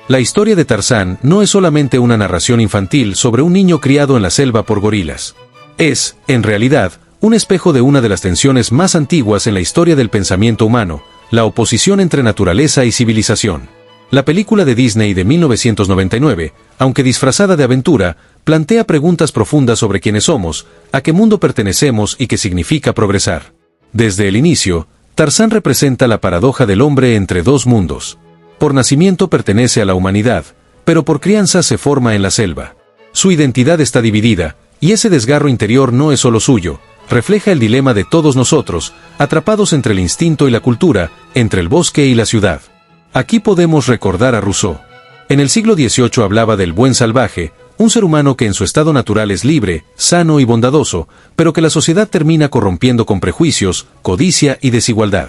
La historia de Tarzán no es solamente una narración infantil sobre un niño criado en la selva por gorilas. Es, en realidad, un espejo de una de las tensiones más antiguas en la historia del pensamiento humano, la oposición entre naturaleza y civilización. La película de Disney de 1999, aunque disfrazada de aventura, plantea preguntas profundas sobre quiénes somos, a qué mundo pertenecemos y qué significa progresar. Desde el inicio, Tarzán representa la paradoja del hombre entre dos mundos. Por nacimiento pertenece a la humanidad, pero por crianza se forma en la selva. Su identidad está dividida, y ese desgarro interior no es solo suyo, refleja el dilema de todos nosotros, atrapados entre el instinto y la cultura, entre el bosque y la ciudad. Aquí podemos recordar a Rousseau. En el siglo XVIII hablaba del buen salvaje, un ser humano que en su estado natural es libre, sano y bondadoso, pero que la sociedad termina corrompiendo con prejuicios, codicia y desigualdad.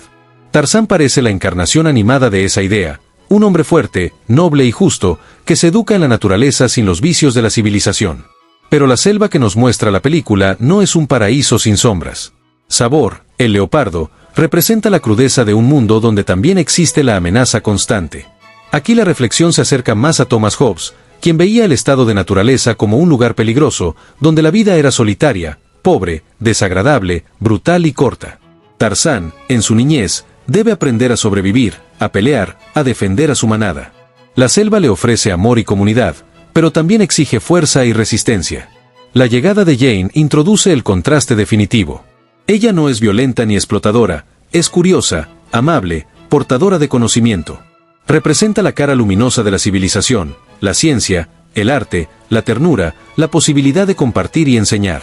Tarzán parece la encarnación animada de esa idea, un hombre fuerte, noble y justo, que se educa en la naturaleza sin los vicios de la civilización. Pero la selva que nos muestra la película no es un paraíso sin sombras. Sabor, el leopardo, representa la crudeza de un mundo donde también existe la amenaza constante. Aquí la reflexión se acerca más a Thomas Hobbes, quien veía el estado de naturaleza como un lugar peligroso, donde la vida era solitaria, pobre, desagradable, brutal y corta. Tarzán, en su niñez, debe aprender a sobrevivir, a pelear, a defender a su manada. La selva le ofrece amor y comunidad, pero también exige fuerza y resistencia. La llegada de Jane introduce el contraste definitivo. Ella no es violenta ni explotadora, es curiosa, amable, portadora de conocimiento. Representa la cara luminosa de la civilización, la ciencia, el arte, la ternura, la posibilidad de compartir y enseñar.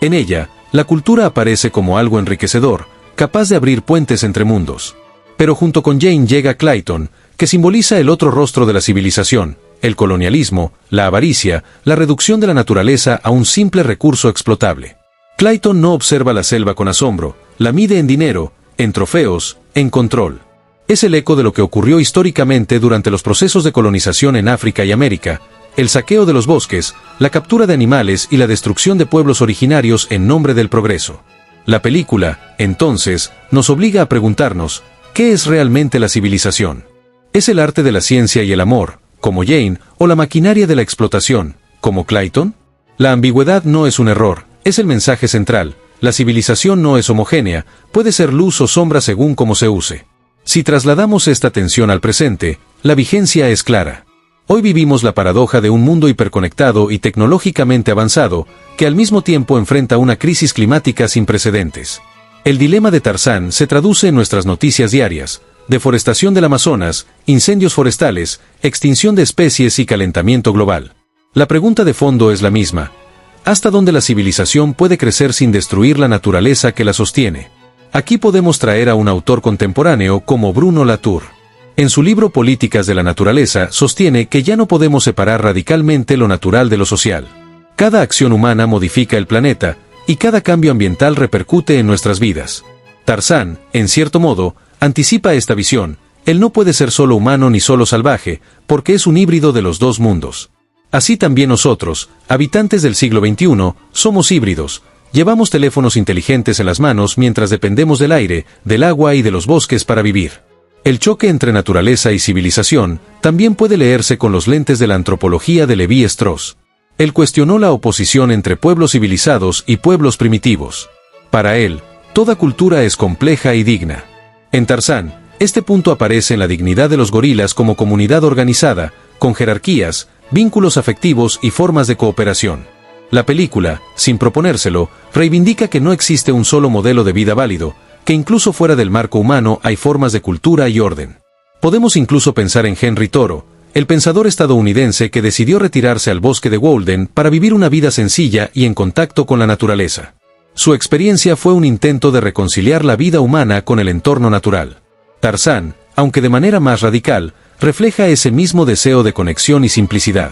En ella, la cultura aparece como algo enriquecedor, capaz de abrir puentes entre mundos. Pero junto con Jane llega Clayton, que simboliza el otro rostro de la civilización, el colonialismo, la avaricia, la reducción de la naturaleza a un simple recurso explotable. Clayton no observa la selva con asombro, la mide en dinero, en trofeos, en control. Es el eco de lo que ocurrió históricamente durante los procesos de colonización en África y América, el saqueo de los bosques, la captura de animales y la destrucción de pueblos originarios en nombre del progreso. La película, entonces, nos obliga a preguntarnos, ¿qué es realmente la civilización? ¿Es el arte de la ciencia y el amor, como Jane, o la maquinaria de la explotación, como Clayton? La ambigüedad no es un error, es el mensaje central. La civilización no es homogénea, puede ser luz o sombra según cómo se use. Si trasladamos esta tensión al presente, la vigencia es clara. Hoy vivimos la paradoja de un mundo hiperconectado y tecnológicamente avanzado, que al mismo tiempo enfrenta una crisis climática sin precedentes. El dilema de Tarzán se traduce en nuestras noticias diarias: deforestación del Amazonas, incendios forestales, extinción de especies y calentamiento global. La pregunta de fondo es la misma: ¿hasta dónde la civilización puede crecer sin destruir la naturaleza que la sostiene? Aquí podemos traer a un autor contemporáneo como Bruno Latour. En su libro Políticas de la Naturaleza sostiene que ya no podemos separar radicalmente lo natural de lo social. Cada acción humana modifica el planeta, y cada cambio ambiental repercute en nuestras vidas. Tarzán, en cierto modo, anticipa esta visión. Él no puede ser solo humano ni solo salvaje, porque es un híbrido de los dos mundos. Así también nosotros, habitantes del siglo XXI, somos híbridos. Llevamos teléfonos inteligentes en las manos mientras dependemos del aire, del agua y de los bosques para vivir. El choque entre naturaleza y civilización también puede leerse con los lentes de la antropología de Levi-Strauss. Él cuestionó la oposición entre pueblos civilizados y pueblos primitivos. Para él, toda cultura es compleja y digna. En Tarzán, este punto aparece en la dignidad de los gorilas como comunidad organizada, con jerarquías, vínculos afectivos y formas de cooperación. La película, sin proponérselo, reivindica que no existe un solo modelo de vida válido, que incluso fuera del marco humano hay formas de cultura y orden. Podemos incluso pensar en Henry Thoreau, el pensador estadounidense que decidió retirarse al bosque de Walden para vivir una vida sencilla y en contacto con la naturaleza. Su experiencia fue un intento de reconciliar la vida humana con el entorno natural. Tarzán, aunque de manera más radical, refleja ese mismo deseo de conexión y simplicidad.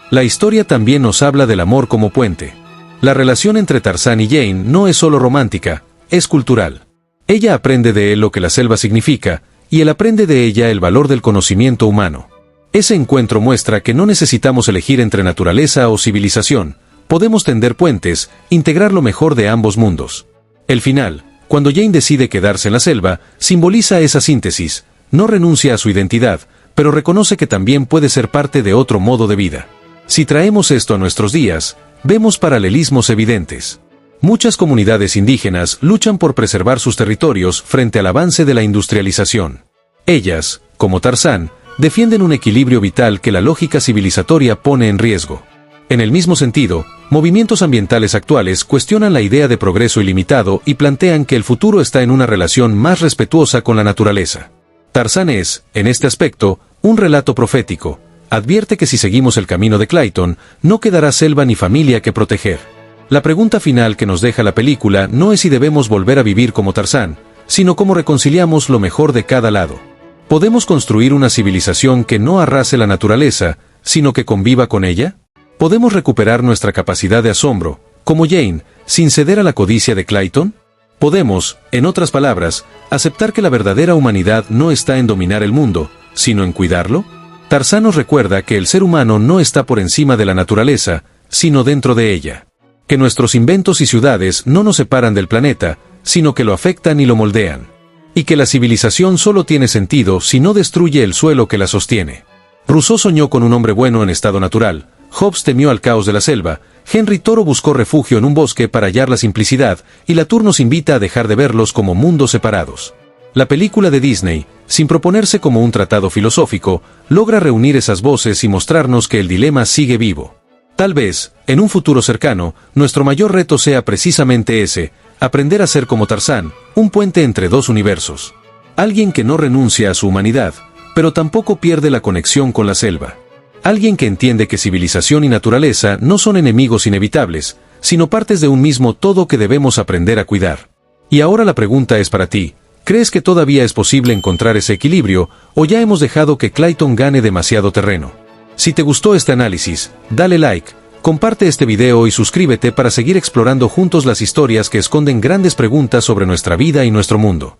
La historia también nos habla del amor como puente. La relación entre Tarzán y Jane no es solo romántica, es cultural. Ella aprende de él lo que la selva significa, y él aprende de ella el valor del conocimiento humano. Ese encuentro muestra que no necesitamos elegir entre naturaleza o civilización, podemos tender puentes, integrar lo mejor de ambos mundos. El final, cuando Jane decide quedarse en la selva, simboliza esa síntesis, no renuncia a su identidad, pero reconoce que también puede ser parte de otro modo de vida. Si traemos esto a nuestros días, vemos paralelismos evidentes. Muchas comunidades indígenas luchan por preservar sus territorios frente al avance de la industrialización. Ellas, como Tarzán, defienden un equilibrio vital que la lógica civilizatoria pone en riesgo. En el mismo sentido, movimientos ambientales actuales cuestionan la idea de progreso ilimitado y plantean que el futuro está en una relación más respetuosa con la naturaleza. Tarzán es, en este aspecto, un relato profético. Advierte que si seguimos el camino de Clayton, no quedará selva ni familia que proteger. La pregunta final que nos deja la película no es si debemos volver a vivir como Tarzán, sino cómo reconciliamos lo mejor de cada lado. ¿Podemos construir una civilización que no arrase la naturaleza, sino que conviva con ella? ¿Podemos recuperar nuestra capacidad de asombro, como Jane, sin ceder a la codicia de Clayton? ¿Podemos, en otras palabras, aceptar que la verdadera humanidad no está en dominar el mundo, sino en cuidarlo? Tarzán nos recuerda que el ser humano no está por encima de la naturaleza, sino dentro de ella. Que nuestros inventos y ciudades no nos separan del planeta, sino que lo afectan y lo moldean. Y que la civilización solo tiene sentido si no destruye el suelo que la sostiene. Rousseau soñó con un hombre bueno en estado natural, Hobbes temió al caos de la selva, Henry Thoreau buscó refugio en un bosque para hallar la simplicidad, y Latour nos invita a dejar de verlos como mundos separados. La película de Disney, sin proponerse como un tratado filosófico, logra reunir esas voces y mostrarnos que el dilema sigue vivo. Tal vez, en un futuro cercano, nuestro mayor reto sea precisamente ese, aprender a ser como Tarzán, un puente entre dos universos. Alguien que no renuncia a su humanidad, pero tampoco pierde la conexión con la selva. Alguien que entiende que civilización y naturaleza no son enemigos inevitables, sino partes de un mismo todo que debemos aprender a cuidar. Y ahora la pregunta es para ti, ¿crees que todavía es posible encontrar ese equilibrio, o ya hemos dejado que Clayton gane demasiado terreno? Si te gustó este análisis, dale like, comparte este video y suscríbete para seguir explorando juntos las historias que esconden grandes preguntas sobre nuestra vida y nuestro mundo.